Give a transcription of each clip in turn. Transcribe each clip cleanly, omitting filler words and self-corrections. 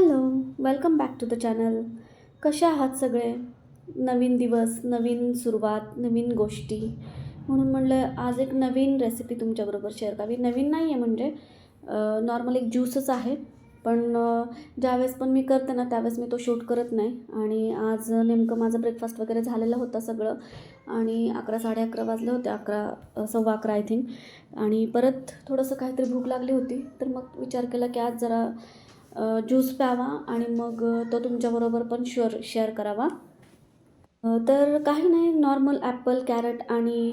Hello, welcome back to the channel. कसे आहात सगळे? नवीन दिवस, नवीन सुरुवात, नवीन गोष्टी म्हणून म्हणलं आज एक नवीन रेसिपी तुमच्याबरोबर शेअर करावी. नवीन नाही आहे म्हणजे नॉर्मल एक ज्यूसच आहे. पण ज्यावेळेस पण मी करते ना त्यावेळेस मी तो शूट करत नाही. आणि आज नेमकं माझं ब्रेकफास्ट वगैरे झालेलं होतं सगळं आणि 11 11:30 वाजले होते. 11 सव्वा 11 आय थिंक. आणि परत थोडंसं काहीतरी भूक लागली होती तर मग विचार केला की आज जरा ज्यूस प्यावा आणि मग तो तुमच्याबरोबर पण शेअर करावा. तर काही नाही, नॉर्मल ॲपल, कॅरट आणि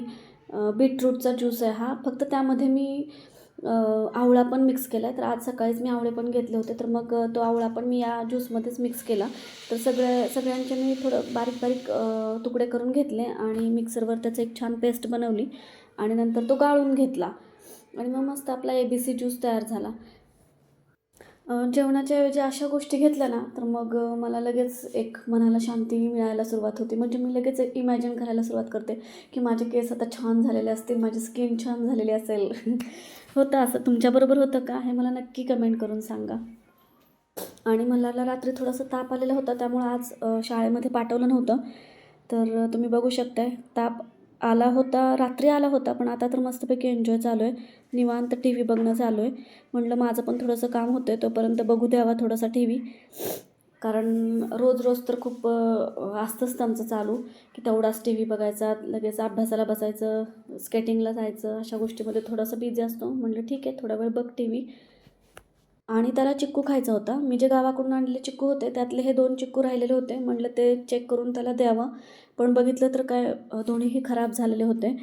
बीटरूटचा ज्यूस आहे हा. फक्त त्यामध्ये मी आवळा पण मिक्स केला आहे. तर आज सकाळीच मी आवळे पण घेतले होते तर मग तो आवळा पण मी या ज्यूसमध्येच मिक्स केला. तर सगळ्यांचे मी थोडं बारीक बारीक तुकडे करून घेतले आणि मिक्सरवर त्याचं एक छान पेस्ट बनवली आणि नंतर तो गाळून घेतला आणि मग मस्त आपला ABC ज्यूस तयार झाला. जेवणाच्या ऐवजी अशा गोष्टी घेतल्या ना तर मग मला लगेच एक मनाला शांती मिळायला सुरुवात होती. म्हणजे मी लगेच एक इमॅजिन करायला सुरुवात करते की माझे केस आता छान झालेले असतील, माझी स्किन छान झालेली असेल. होतं असं? तुमच्याबरोबर होतं का? हे मला नक्की कमेंट करून सांगा. आणि मला रात्री थोडासा ताप आलेला होता त्यामुळं आज शाळेमध्ये पाठवलं नव्हतं. तर तुम्ही बघू शकताय ताप आला होता, रात्री आला होता, पण आता तर मस्तपैकी एन्जॉय चालू आहे. निवांत TV बघणं चालू आहे. म्हटलं माझं पण थोडंसं काम होतं आहे तोपर्यंत बघू द्यावा थोडासा TV. कारण रोज रोज तर खूप असतंच त्यांचं चालू की तेवढाच TV बघायचा, लगेच अभ्यासाला बसायचं, स्केटिंगला जायचं, अशा गोष्टीमध्ये थोडंसं बिझी असतो. म्हटलं ठीक आहे थोडा वेळ बघ TV. आणि त्याला चिक्कू खायचा होता. मी जे गावाकडून आणलेले चिक्कू होते त्यातले हे 2 चिक्कू राहिलेले होते. म्हटलं ते चेक करून त्याला द्यावं. पण बघितलं तर काय दोन्हीही खराब झालेले होते.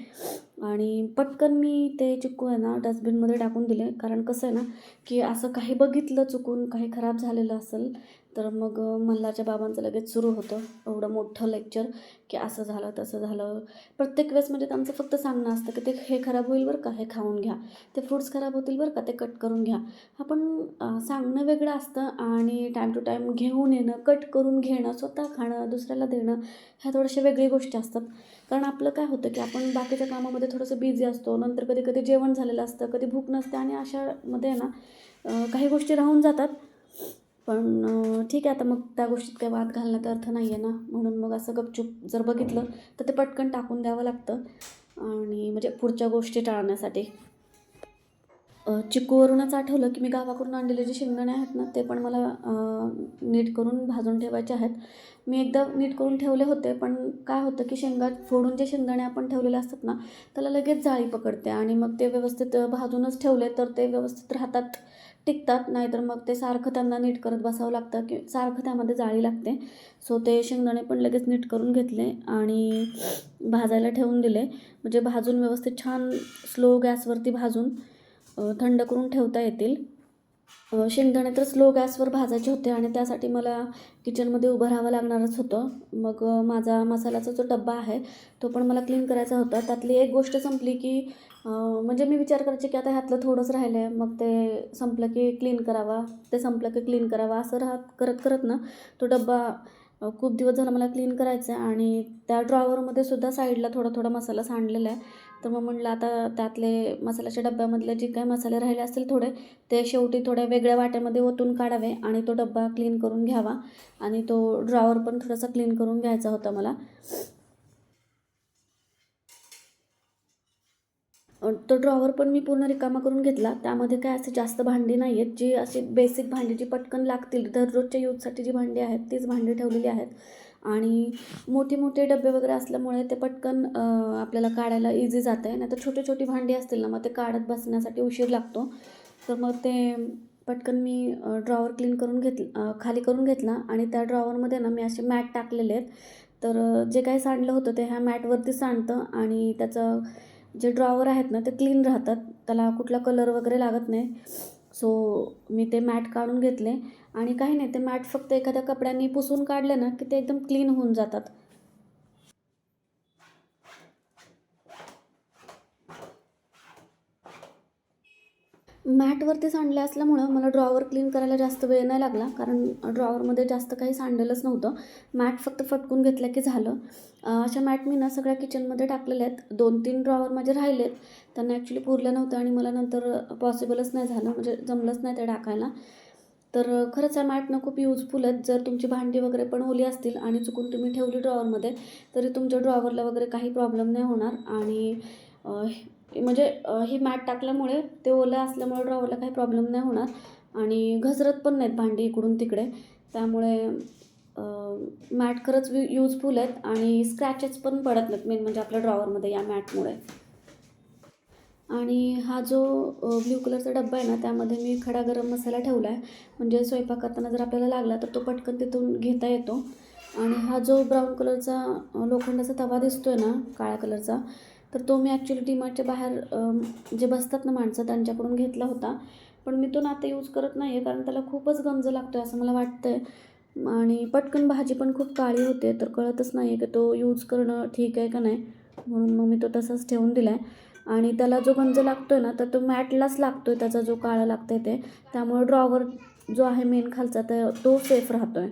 आणि पटकन मी ते चिक्कू आहे ना डस्टबिनमध्ये टाकून दिले. कारण कसं आहे ना की असं काही बघितलं चुकून काही खराब झालेलं असेल तर मग मल्हारच्या बाबांचं लगेच सुरू होतं एवढं मोठं लेक्चर की असं झालं तसं झालं. प्रत्येक वेळेस म्हणजे त्यांचं फक्त सांगणं असतं की ते हे खराब होईल बरं का, हे खाऊन घ्या. ते फ्रूट्स खराब होतील बरं का, ते कट करून घ्या. आपण सांगणं वेगळं असतं आणि टाईम टू टाईम घेऊन येणं, कट करून घेणं, स्वतः खाणं, दुसऱ्याला देणं, ह्या थोड्याशा वेगळी गोष्टी असतात. कारण आपलं काय होतं की आपण बाकीच्या कामामध्ये थोडंसं बिझी असतो. नंतर कधी कधी जेवण झालेलं असतं, कधी भूक नसते आणि अशामध्ये ना काही गोष्टी राहून जातात. पण ठीक आहे, आता मग त्या गोष्टीत काही वाद घालण्यात अर्थ नाही आहे ना. म्हणून मग असं गपचूप जर बघितलं तर ते पटकन टाकून द्यावं लागतं आणि म्हणजे पुढच्या गोष्टी टाळण्यासाठी. चिक्कूवरूनच आठवलं की मी गावाकडून आणलेले जे शेंगदाणे आहेत ना ते पण मला नीट करून भाजून ठेवायचे आहेत. मी एकदा नीट करून ठेवले होते, पण काय होतं की फोडून जे शेंगदाणे आपण ठेवलेले असतात ना त्याला लगेच जाळी पकडते आणि मग ते व्यवस्थित भाजूनच ठेवले तर ते व्यवस्थित हातात टिकतात. नाहीतर मग ते सारखं त्यांना नीट करत बसावं लागतं की सारखं त्यामध्ये जाळी लागते. सो ते शेंगदाणे पण लगेच नीट करून घेतले आणि भाजायला ठेवून दिले. म्हणजे भाजून व्यवस्थित छान स्लो गॅसवरती भाजून थंड करून ठेवता येतील. शेंगदाणे तर स्लो गॅसवर भाजायचे होते आणि त्यासाठी मला किचनमध्ये उभं राहावं लागणारच होतं. मग माझा मसाल्याचा जो डब्बा आहे तो पण मला क्लीन करायचा होता. त्यातली एक गोष्ट संपली की म्हणजे मी विचार करायचे की आता ह्यातलं थोडंच राहिलं आहे, मग ते संपलं की क्लीन करावा, ते संपलं की क्लीन करावा, असं करत करत ना तो डब्बा खूप दिवस झाला मला क्लीन करायचा आहे. आणि त्या ड्रॉवरमध्ये सुद्धा साईडला थोडा थोडा मसाला सांडलेला आहे. तर मग म्हटलं आता त्यातले मसाल्याच्या डब्यामधले जे काही मसाले राहिले असतील थोडे, ते शेवटी थोड्या वेगळ्या वाट्यामध्ये ओतून काढावे आणि तो डब्बा क्लीन करून घ्यावा आणि तो ड्रॉवर पण थोडासा क्लीन करून घ्यायचा होता मला. तो ड्रॉवर पण मी पूर्ण रिकामा करून घेतला. त्यामध्ये काय असे जास्त भांडी नाही आहेत, जी अशी बेसिक भांडी जी पटकन लागतील दररोजच्या यूजसाठी जी भांडी आहेत तीच भांडी ठेवलेली आहेत. आणि मोठे मोठे डबे वगैरे असल्यामुळे ते पटकन आपल्याला काढायला इझी जातं आहे. नाहीतर छोटी छोटी भांडी असतील ना मग ते काढत बसण्यासाठी उशीर लागतो. तर मग ते पटकन मी ड्रॉवर क्लीन करून खाली करून घेतला आणि त्या ड्रॉवरमध्ये ना मी असे मॅट टाकलेले आहेत. तर जे काही सांडलं होतं ते ह्या मॅटवरती सांडतं आणि त्याचं जे ड्रॉवर आहेत ना ते क्लीन राहतात, त्याला कुठला कलर वगैरे लागत नाही. सो मी ते मॅट काढून घेतले आणि काही नाही, ते मॅट फक्त एखाद्या कपड्यांनी पुसून काढले ना की ते एकदम क्लीन होऊन जातात. मॅटवरती सांडले असल्यामुळं मला ड्रॉवर क्लीन करायला जास्त वेळ नाही लागला, कारण ड्रॉवरमध्ये जास्त काही सांडलेलंच नव्हतं. मॅट फक्त फटकून घेतलं की झालं. अशा मॅट मी ना सगळ्या किचनमध्ये टाकलेल्या आहेत. 2-3 ड्रॉवर माझे राहिलेत, त्यांना ॲक्च्युली पुरलं नव्हतं आणि मला नंतर पॉसिबलच नाही झालं, म्हणजे जमलंच नाही ते टाकायला. तर खरंच ह्या मॅट ना खूप युजफुल आहेत. जर तुमची भांडी वगैरे पण ओली असतील आणि चुकून तुम्ही ठेवली ड्रॉवरमध्ये, तरी तुमच्या ड्रॉवरला वगैरे काही प्रॉब्लेम नाही होणार. आणि म्हणजे ही मॅट टाकल्यामुळे ते ओलं असल्यामुळे ड्रॉवरला काही प्रॉब्लेम नाही होणार आणि घसरत पण नाहीत भांडी इकडून तिकडे. त्यामुळे मॅट खरंच यूजफुल आहेत आणि स्क्रॅचेस पण पडत नाहीत मेन म्हणजे आपल्या ड्रॉवरमध्ये या मॅटमुळे. आणि हा जो ब्ल्यू कलरचा डब्बा आहे ना, त्यामध्ये मी खडा गरम मसाला ठेवला आहे. म्हणजे स्वयंपाक करताना जर आपल्याला लागला तर तो पटकन तिथून घेता येतो. आणि हा जो ब्राऊन कलरचा लोखंडाचा तवा दिसतो आहे ना, काळ्या कलरचा, तर तो मी ॲक्च्युली डीमार्टच्या बाहेर जे बसतात ना माणसं त्यांच्याकडून घेतला होता. पण मी तो ना आता यूज करत नाही आहे, कारण त्याला खूपच गंज लागतो आहे असं मला वाटतं आहे. आणि पटकन भाजी पण खूप काळी होते, तर कळतच नाही आहे की तो यूज करणं ठीक आहे का नाही. म्हणून मग मी तो तसाच ठेवून दिला आहे. आणि त्याला जो गंज लागतो आहे ना, तर तो मॅटलाच लागतो आहे, त्याचा जो काळा लागतं आहे ते. त्यामुळे ड्रॉवर जो आहे मेन खालचा तो सेफ राहतो आहे.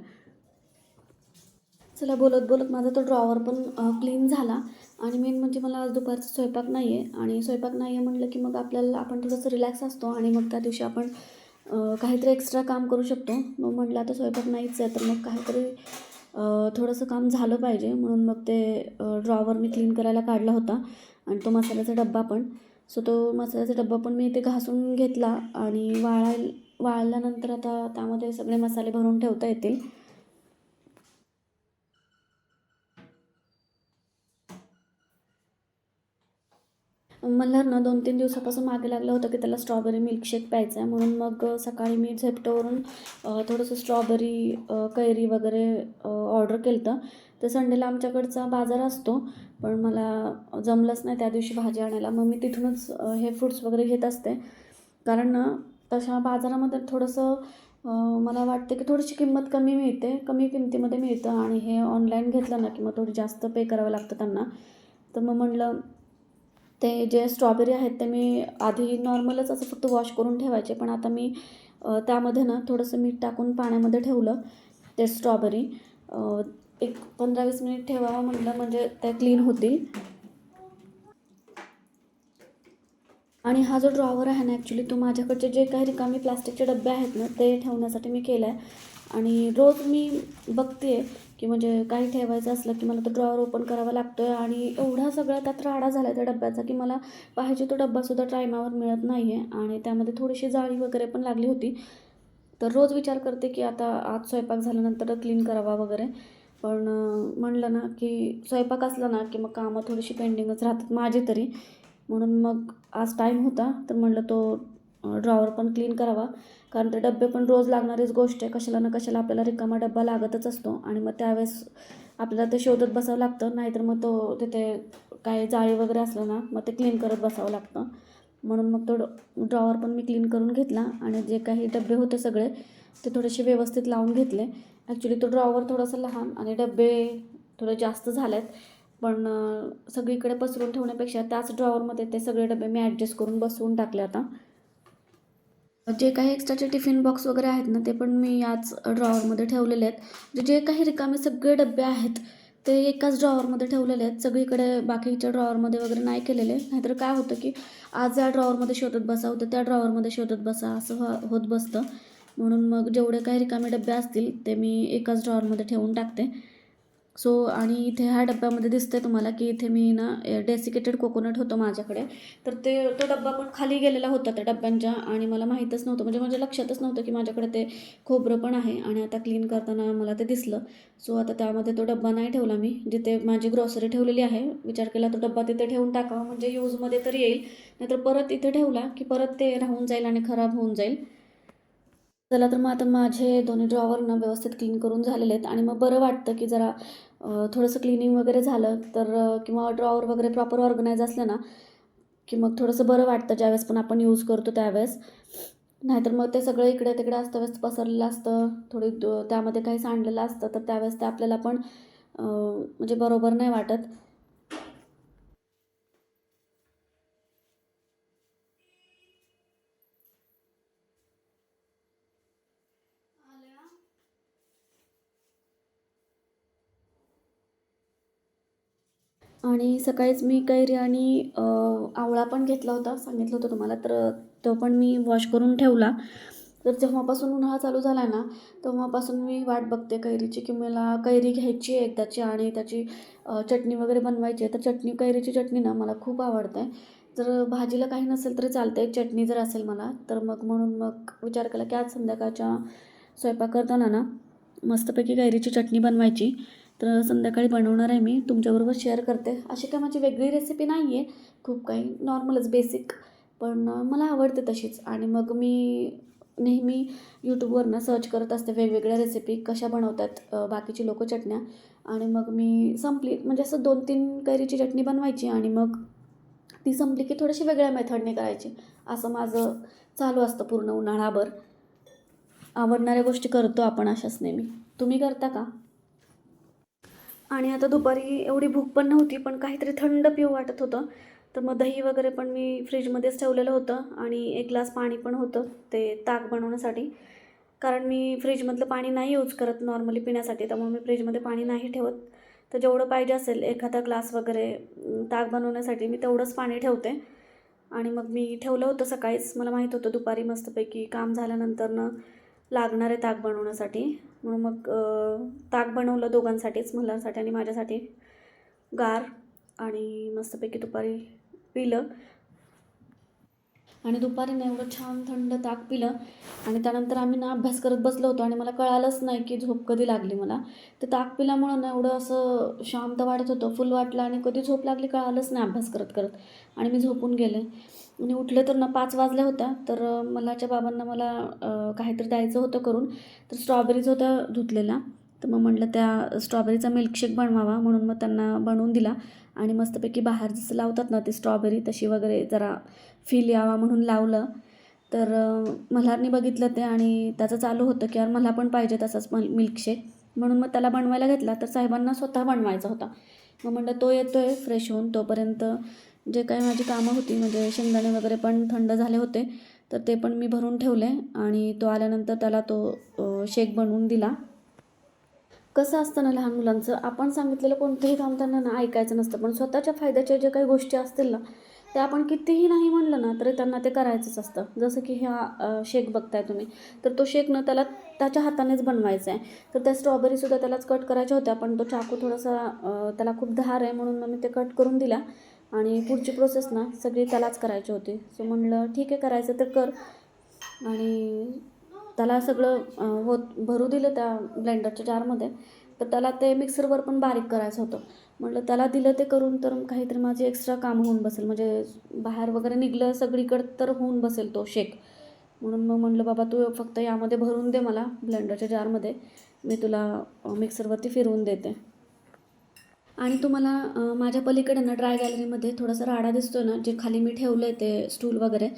चला बोलत बोलत माझा तो ड्रॉवर पण क्लीन झाला. आणि मेन म्हणजे मला आज दुपारचा स्वयंपाक नाही आहे आणि स्वयंपाक नाही आहे म्हटलं की मग आपण थोडंसं रिलॅक्स असतो आणि मग त्या दिवशी आपण काहीतरी एक्स्ट्रा काम करू शकतो. मग म्हटलं आता स्वयंपाक नाहीच आहे, तर मग काहीतरी थोडंसं काम झालं पाहिजे. म्हणून मग ते ड्रॉवर मी क्लीन करायला काढला होता आणि तो मसाल्याचा डब्बा पण. सो तो मसाल्याचा डब्बा पण मी इथे घासून घेतला आणि वाळल्यानंतर आता त्यामध्ये सगळे मसाले भरून ठेवता येतील. मला ना 2-3 दिवसापासून मागे लागलं होतं की त्याला स्ट्रॉबेरी मिल्कशेक प्यायचा आहे. म्हणून मग सकाळी मी झेप्टोवरून थोडंसं स्ट्रॉबेरी कैरी वगैरे ऑर्डर केलं होतं. तर संडेला आमच्याकडचा बाजार असतो, पण मला जमलंच नाही त्या दिवशी भाजी आणायला. मग मी तिथूनच हे फ्रुट्स वगैरे घेत असते. कारण ना तशा बाजारामध्ये थोडंसं मला वाटतं की थोडीशी किंमत कमी मिळते, कमी किमतीमध्ये मिळतं. आणि हे ऑनलाईन घेतलं ना की मग थोडी जास्त पे करावं लागतं त्यांना. तर मग म्हटलं ते जे स्ट्रॉबेरी आहेत ते मी आधी नॉर्मलच असं फक्त वॉश करून ठेवायचे, पण आता मी त्यामध्ये ना थोडंसं मीठ टाकून पाण्यामध्ये ठेवलं ते स्ट्रॉबेरी. एक 15-20 मिनिट ठेवावं म्हटलं म्हणजे त्या क्लीन होतील. आणि हा जो ड्रॉवर आहे ना, ॲक्च्युली तो माझ्याकडचे जे काही रिकामी प्लास्टिकचे डबे आहेत ना, ते ठेवण्यासाठी मी केला आहे. आणि रोज मी बघते की म्हणजे काही ठेवायचं असलं की मला तो ड्रॉवर ओपन करावा लागतो आहे आणि एवढा सगळा त्यात राडा झाला आहे त्या डब्याचा की मला पाहिजे तो डब्बासुद्धा टायमावर मिळत नाही आहे. आणि त्यामध्ये थोडीशी जाळी वगैरे पण लागली होती. तर रोज विचार करते की आता आज स्वयंपाक झाल्यानंतर क्लीन करावा वगैरे. पण म्हणलं ना की स्वयंपाक असला ना की मग कामं थोडीशी पेंडिंगच राहतात माझी तरी. म्हणून मग आज टाईम होता, तर म्हटलं तो ड्रॉवर पण क्लीन करावा. कारण ते डब्बे पण रोज लागणारीच गोष्ट आहे. कशाला ना कशाला आपल्याला रिकामा डब्बा लागतच असतो आणि मग त्यावेळेस आपल्याला ते शोधत बसावं लागतं. नाहीतर मग तो तिथे काही जाळी वगैरे असलं ना, मग ते क्लीन करत बसावं लागतं. म्हणून मग तो ड्रॉवर पण मी क्लीन करून घेतला आणि जे काही डब्बे होते सगळे ते थोडेसे व्यवस्थित लावून घेतले. ॲक्च्युली तो ड्रॉवर थोडासा लहान आणि डब्बे थोडे जास्त झाले आहेत. पण सगळीकडे पसरून ठेवण्यापेक्षा त्याच ड्रॉवरमध्ये ते सगळे डबे मी ॲडजस्ट करून बसवून टाकले आता. जे काही एक्स्ट्राचे टिफिन बॉक्स वगैरे आहेत ना, ते पण मी याच ड्रॉवरमध्ये ठेवलेले आहेत. जे काही रिकामे सगळे डबे आहेत, ते एकाच ड्रॉवरमध्ये ठेवलेले आहेत. सगळीकडे बाकीच्या ड्रॉवरमध्ये वगैरे नाही केलेले. नाहीतर काय होतं की आज या ड्रॉवरमध्ये शोधत बसा, उद्या त्या ड्रॉवरमध्ये शोधत बसा, असं होत बसतं. म्हणून मग जेवढे काही रिकामे डबे असतील, ते मी एकाच ड्रॉवरमध्ये ठेवून टाकते. सो आणि इथे ह्या डब्यामध्ये दिसतंय तुम्हाला की इथे मी ना डेसिकेटेड कोकोनट होतं माझ्याकडे. तर तो डब्बा पण खाली गेलेला होता त्या डब्यांच्या आणि मला माहीतच नव्हतं, म्हणजे माझ्या लक्षातच नव्हतं की माझ्याकडे ते खोबरं पण आहे. आणि आता क्लीन करताना मला ते दिसलं. सो आता त्यामध्ये तो डब्बा नाही ठेवला मी, जिथे माझी ग्रॉसरी ठेवलेली आहे. विचार केला तो डब्बा तिथे ठेवून टाकावा, म्हणजे यूजमध्ये तर येईल. नाहीतर परत इथे ठेवला की परत ते राहून जाईल आणि खराब होऊन जाईल. चला तर मग आता माझे दोन्ही ड्रॉवर ना व्यवस्थित क्लीन करून झालेले आहेत आणि मग बरं वाटतं की जरा थोडंसं क्लिनिंग वगैरे झालं तर किंवा ड्रॉवर वगैरे प्रॉपर ऑर्गनाईज असलं ना की मग थोडंसं बरं वाटतं ज्यावेळेस पण आपण यूज करतो त्यावेळेस. नाहीतर मग ते सगळं इकडे तिकडे अस्तव्यस्त पसरलेलं असतं, थोडी त्यामध्ये काही सांडलेलं असतं, तर त्यावेळेस ते आपल्याला पण म्हणजे बरोबर नाही वाटत. आणि सकाळीच मी कैरी आणि आवळा पण घेतला होता, सांगितलं होतं तुम्हाला. तर तो पण मी वॉश करून ठेवला. तर जेव्हापासून उन्हाळा चालू झाला आहे ना, तेव्हापासून मी वाट बघते कैरीची, की मला कैरी घ्यायची आहे एकदाची आणि त्याची चटणी वगैरे बनवायची आहे. तर कैरीची चटणी ना मला खूप आवडते. जर भाजीला काही नसेल तरी चालते, चटणी जर असेल मला, तर म्हणून विचार केला की आज संध्याकाळच्या स्वयंपाक करताना ना मस्तपैकी कैरीची चटणी बनवायची. तर संध्याकाळी बनवणार आहे मी, तुमच्याबरोबर शेअर करते. अशी काही माझी वेगळी रेसिपी नाही आहे, खूप काही नॉर्मलच बेसिक, पण मला आवडते तशीच. आणि मग मी नेहमी यूट्यूबवरनं सर्च करत असते वेगवेगळ्या रेसिपी कशा बनवतात बाकीची लोकं चटण्या. आणि मग मी संपली म्हणजे असं 2-3 कैरीची चटणी बनवायची आणि मग ती संपली की थोडीशी वेगळ्या मेथडने करायची. असं माझं चालू असतं पूर्ण उन्हाळाभर. आवडणाऱ्या गोष्टी करतो आपण अशाच नेहमी. तुम्ही करता का? आणि आता दुपारी एवढी भूक पण नव्हती, पण काहीतरी थंड पिऊ वाटत होतं. तर मग दही वगैरे पण मी फ्रीजमध्येच ठेवलेलं होतं आणि 1 ग्लास पाणी पण होतं ते ताक बनवण्यासाठी. कारण मी फ्रीजमधलं पाणी नाही यूज करत नॉर्मली पिण्यासाठी, त्यामुळे मी फ्रीजमध्ये पाणी नाही ठेवत. तर जेवढं पाहिजे असेल एखादा ग्लास वगैरे ताक बनवण्यासाठी मी तेवढंच पाणी ठेवते. आणि मग मी ठेवलं होतं सकाळीच. मला माहीत होतं दुपारी मस्तपैकी काम झाल्यानंतरनं लागणार आहे ताक बनवण्यासाठी. म्हणून मग ताक बनवलं दोघांसाठीच, मुलांसाठी आणि माझ्यासाठी गार. आणि मस्तपैकी दुपारी पिलं. आणि दुपारी ना एवढं छान थंड ताक पिलं आणि त्यानंतर आम्ही ना अभ्यास करत बसलो होतो आणि मला कळालंच नाही की झोप कधी लागली मला. ते ताक पिल्यामुळं ना एवढं असं शांत वाटत होतं, फुल वाटलं आणि कधी झोप लागली कळालंच नाही अभ्यास करत करत. आणि मी झोपून गेले आणि उठले तर ना 5 वाजल्या होत्या. तर मलाच्या बाबांना मला काहीतरी द्यायचं होतं करून. तर स्ट्रॉबेरीज होत्या धुतलेल्या. तर मग म्हटलं त्या स्ट्रॉबेरीचा मिल्कशेक बनवावा, म्हणून मग त्यांना बनवून दिला. आणि मस्तपैकी बाहेर जसं लावतात ना ती स्ट्रॉबेरी तशी वगैरे जरा फील यावा म्हणून लावलं. तर मल्हारने बघितलं ते आणि त्याचं चालू होतं की यार मला पण पाहिजे तसाच मिल्कशेक. म्हणून मग त्याला बनवायला घेतला. तर साहेबांना स्वतः बनवायचा होता. मग म्हटलं तो येतो आहे फ्रेश होऊन, तोपर्यंत जे काही माझी कामं होती म्हणजे शेंगदाणे वगैरे पण थंड झाले होते, तर ते पण मी भरून ठेवले आणि तो आल्यानंतर त्याला तो शेक बनवून दिला. कसं असतं ना लहान मुलांचं, आपण सांगितलेलं कोणतंही काम त्यांना ना ऐकायचं नसतं, पण स्वतःच्या फायद्याच्या ज्या काही गोष्टी असतील ना, ते आपण कितीही नाही म्हणलं ना तरी त्यांना ते करायचंच असतं. जसं की शेक बघताय तुम्ही, तर तो शेक ना त्याला त्याच्या हातानेच बनवायचा आहे. तर त्या स्ट्रॉबेरीसुद्धा त्यालाच कट करायच्या होत्या, पण तो चाकू थोडासा त्याला खूप धार आहे म्हणून मग मी ते कट करून दिला. आणि पुढची प्रोसेस ना सगळी त्यालाच करायची होती. सो म्हणलं ठीक आहे करायचं तर कर. आणि त्याला सगळं भरू दिलं त्या ब्लेंडरच्या जारमध्ये. तर त्याला ते मिक्सरवर पण बारीक करायचं होतं. म्हटलं त्याला दिलं ते करून तर काहीतरी माझे एक्स्ट्रा काम होऊन बसेल, म्हणजे बाहेर वगैरे निघलं सगळीकडं तर होऊन बसेल तो शेक. म्हणून मग म्हटलं बाबा तू फक्त यामध्ये भरून दे मला ब्लेंडरच्या जारमध्ये, मी तुला मिक्सरवरती फिरवून देते. आणि तुम्हाला माझ्या पलीकडे ना ड्राय गॅलरीमध्ये थोडासा राडा दिसतो ना, जे खाली मी ठेवलं आहे ते स्टूल वगैरे,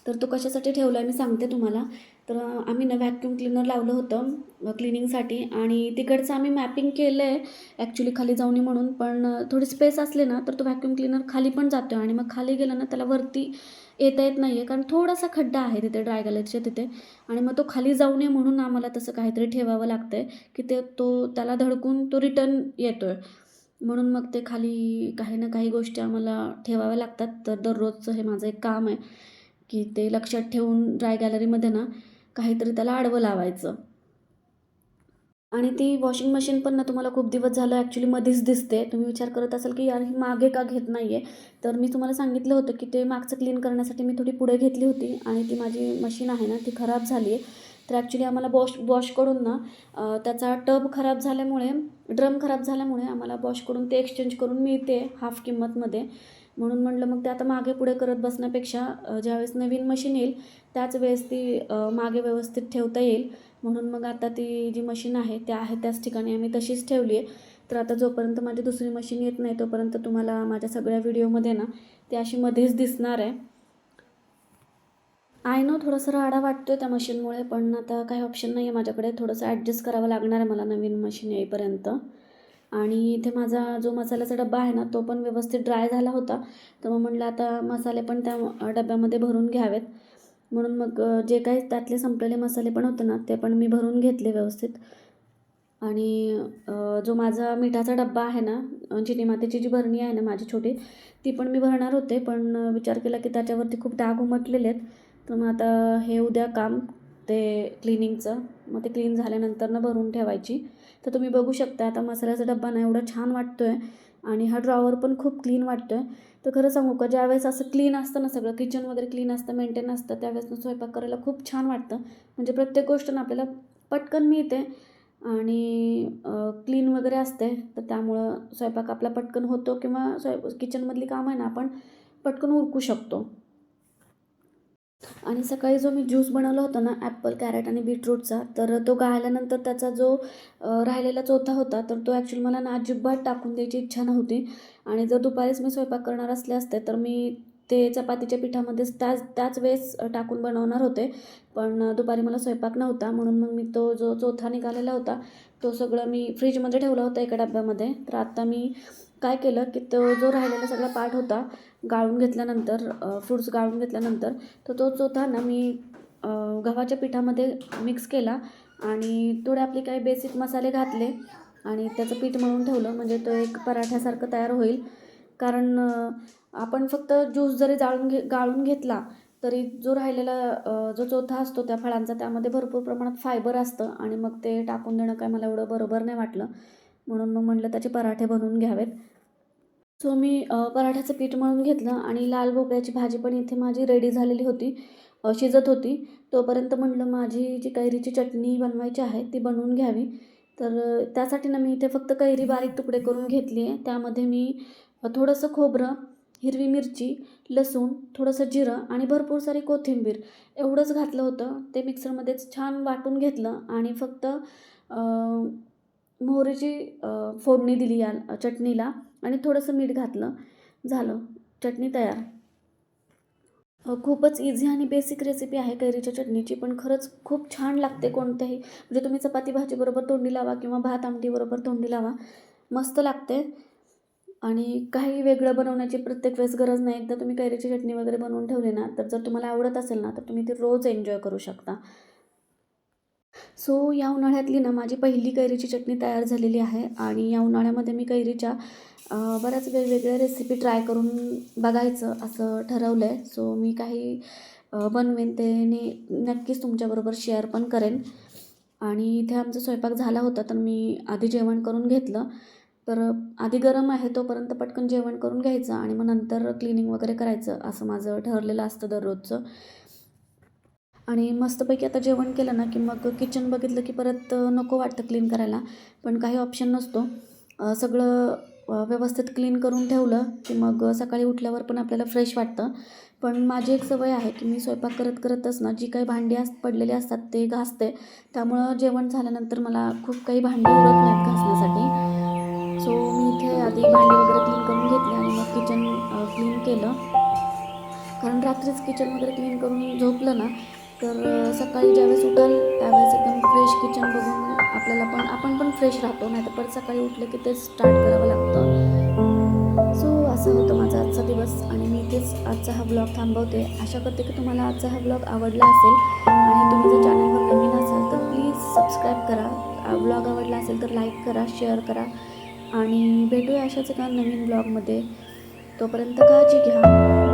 तर तो कशासाठी ठेवला आहे मी सांगते तुम्हाला. तर आम्ही ना व्हॅक्यूम क्लीनर लावलं होतं क्लिनिंगसाठी आणि तिकडचं आम्ही मॅपिंग केलं आहे ॲक्च्युली खाली जाऊन म्हणून. पण थोडी स्पेस असली ना तर तो व्हॅक्यूम क्लीनर खाली पण जातो आणि मग खाली गेलं ना त्याला वरती येता येत नाही आहे, कारण थोडासा खड्डा आहे तिथे ड्राय गॅलरीच्या तिथे. आणि मग तो खाली जाऊ नये म्हणून आम्हाला तसं काहीतरी ठेवावं लागतं आहे की त्याला धडकून तो रिटर्न येतो आहे. म्हणून मग ते खाली काही ना काही गोष्टी आम्हाला ठेवाव्या लागतात. तर दररोजचं हे माझं एक काम आहे की ते लक्षात ठेवून ड्राय गॅलरीमध्ये ना काहीतरी त्याला आडवं लावायचं. आणि ती वॉशिंग मशीन पण ना तुम्हाला खूप दिवस झालं ॲक्च्युली मध्येच दिसते. तुम्ही विचार करत असाल की यार ही मागे का घेत नाही आहे. तर मी तुम्हाला सांगितलं होतं की ते मागचं क्लीन करण्यासाठी मी थोडी पुढे घेतली होती आणि ती माझी मशीन आहे ना ती खराब झाली आहे. तर ॲक्च्युली आम्हाला बॉशकडून ना त्याचा टब खराब झाल्यामुळे, ड्रम खराब झाल्यामुळे आम्हाला बॉशकडून ते एक्सचेंज करून मिळते हाफ किंमतमध्ये. म्हणून म्हटलं मग ते आता मागे पुढे करत बसण्यापेक्षा ज्यावेळेस नवीन मशीन येईल त्याच वेळेस ती मागे व्यवस्थित ठेवता येईल. म्हणून मग आता ती जी मशीन आहे ते आहे त्याच ठिकाणी आम्ही तशीच ठेवली आहे. तर आता जोपर्यंत माझी दुसरी मशीन येत नाही तोपर्यंत तुम्हाला माझ्या सगळ्या व्हिडिओमध्ये ना ती अशी मध्येच दिसणार आहे. आय नो थोडासा राडा वाटतो आहे त्या मशीनमुळे, पण आता काही ऑप्शन नाही आहे माझ्याकडे. थोडंसं ॲडजस्ट करावं लागणार आहे मला नवीन मशीन येईपर्यंत. आणि इथे माझा जो मसाल्याचा डब्बा आहे ना तो पण व्यवस्थित ड्राय झाला होता. तर मग म्हटलं आता मसाले पण त्या डब्यामध्ये भरून घ्यावेत. म्हणून मग जे काही त्यातले संपलेले मसाले पण होते ना ते पण मी भरून घेतले व्यवस्थित. आणि जो माझा मिठाचा डब्बा आहे ना, चिनी मातीची जी बरणी आहे ना माझी छोटी, ती पण मी भरणार होते, पण विचार केला की त्याच्यावरती खूप डाग उमटलेले आहेत. तर मग आता हे उद्या काम ते क्लिनिंगचं. मग ते क्लीन झाल्यानंतर भरून ठेवायची. तर तुम्ही बघू शकता आता मसाल्याचा डब्बा ना एवढा छान वाटतो आहे आणि हा ड्रॉवर पण खूप क्लीन वाटतो आहे. तर खरं सांगू का, ज्यावेळेस असं क्लीन असतं ना, सगळं किचन वगैरे क्लीन असतं, मेंटेन असतं, त्यावेळेस स्वयंपाक करायला खूप छान वाटतं. म्हणजे प्रत्येक गोष्ट ना आपल्याला पटकन मिळते आणि क्लीन वगैरे असते. तर त्यामुळं स्वयंपाक आपला पटकन होतो किंवा किचनमधली कामं आहे ना आपण पटकन उरकू शकतो. आणि सकाळी जो मी ज्यूस बनवला होता ना ॲपल, कॅरेट आणि बीटरूटचा, तर तो गाळल्यानंतर त्याचा जो राहिलेला चोथा होता, तर तो ॲक्च्युअली मला ना अजिबात टाकून द्यायची इच्छा नव्हती. आणि जर दुपारीच मी स्वयंपाक करणार असले असते तर मी ते चपातीच्या पिठामध्येच त्याच वेळेस टाकून बनवणार होते. पण दुपारी मला स्वयंपाक नव्हता, म्हणून मग मी तो जो चोथा निघालेला होता तो सगळं मी फ्रीजमध्ये ठेवला होता एका डब्यामध्ये. तर आता मी काय केलं की तो जो राहिलेला सगळा पार्ट होता गाळून घेतल्यानंतर, फ्रुट्स गाळून घेतल्यानंतर, तर तो चोथा ना मी गव्हाच्या पिठामध्ये मिक्स केला आणि थोडे आपले काही बेसिक मसाले घातले आणि त्याचं पीठ मळून ठेवलं. म्हणजे तो एक पराठ्यासारखं तयार होईल. कारण आपण फक्त ज्यूस जरी गाळून घेतला तरी जो राहिलेला जो चोथा असतो त्या फळांचा, त्यामध्ये भरपूर प्रमाणात फायबर असतं आणि मग ते टाकून देणं काय मला एवढं बरोबर नाही वाटलं. म्हणून मग म्हटलं त्याचे पराठे बनवून घ्यावेत. सो मी पराठ्याचं पीठ मळून घेतलं आणि लाल भोपळ्याची भाजी पण इथे माझी रेडी झालेली होती, शिजत होती. तोपर्यंत म्हटलं माझी जी कैरीची चटणी बनवायची आहे ती बनवून घ्यावी. तर त्यासाठी ना मी इथे फक्त कैरी बारीक तुकडे करून घेतली आहे. त्यामध्ये मी थोडंसं खोबरं, हिरवी मिरची, लसूण, थोडंसं जिरं आणि भरपूर सारी कोथिंबीर एवढंच घातलं होतं. ते मिक्सरमध्येच छान वाटून घेतलं आणि फक्त मोहरीची फोडणी दिली या चटणीला आणि थोडंसं मीठ घातलं. झालं, चटणी तयार. खूपच इझी आणि बेसिक रेसिपी आहे कैरीच्या चटणीची, पण खरंच खूप छान लागते. कोणत्याही म्हणजे तुम्ही चपाती भाजीबरोबर तोंडी लावा किंवा भात आमटीबरोबर तोंडी लावा, मस्त लागते. आणि काही वेगळं बनवण्याची प्रत्येक वेळेस गरज नाही. एकदा तुम्ही कैरीची चटणी वगैरे बनवून ठेवली ना, तर जर तुम्हाला आवडत असेल ना, तर तुम्ही ती रोज एन्जॉय करू शकता. सो या उन्हाळ्यातली ना माझी पहिली कैरीची चटणी तयार झालेली आहे आणि या उन्हाळ्यामध्ये मी कैरीच्या बऱ्याच वेगवेगळ्या रेसिपी ट्राय करून बघायचं असं ठरवलं आहे. सो मी काही बनवेन ते नक्कीच तुमच्याबरोबर शेअर पण करेन. आणि इथे आमचा स्वयंपाक झाला होता तर मी आधी जेवण करून घेतलं. तर आधी गरम आहे तोपर्यंत पटकन जेवण करून घ्यायचं आणि मग नंतर क्लिनिंग वगैरे करायचं, असं माझं ठरलेलं असतं दररोजचं. आणि मस्तपैकी आता जेवण केलं ना की मग किचन बघितलं की परत नको वाटतं क्लीन करायला, पण काही ऑप्शन नसतो. सगळं व्यवस्थित क्लीन करून ठेवलं की मग सकाळी उठल्यावर पण आपल्याला फ्रेश वाटतं. पण माझी एक सवय आहे की मी स्वयंपाक करत करतच ना जी काही भांडी पडलेली असतात ते घासते. त्यामुळं जेवण झाल्यानंतर मला खूप काही भांडी उरत नाहीत घासण्यासाठी. सो मी इथे आधी भांडी वगैरे क्लीन करून घेतली आणि मग किचन क्लीन केलं. कारण रात्रीच किचन वगैरे क्लीन करून झोपलं ना तर सकाळी ज्यावेळेस उठाल त्यावेळेस एकदम फ्रेश किचन बघून आपण पण फ्रेश राहतो. नाहीतर परत सकाळी उठलं की तेच स्टार्ट करावं लागतं. सो असं होतं माझा आजचा दिवस आणि मी इथेच आजचा हा ब्लॉग थांबवते. आशा करते की तुम्हाला आजचा हा ब्लॉग आवडला असेल आणि तुम्ही जर चॅनलवर नवीन असाल तर प्लीज सबस्क्राईब करा. ब्लॉग आवडला असेल तर लाईक करा, शेअर करा आणि भेटूया अशाच एका नवीन ब्लॉगमध्ये. तोपर्यंत काळजी घ्या.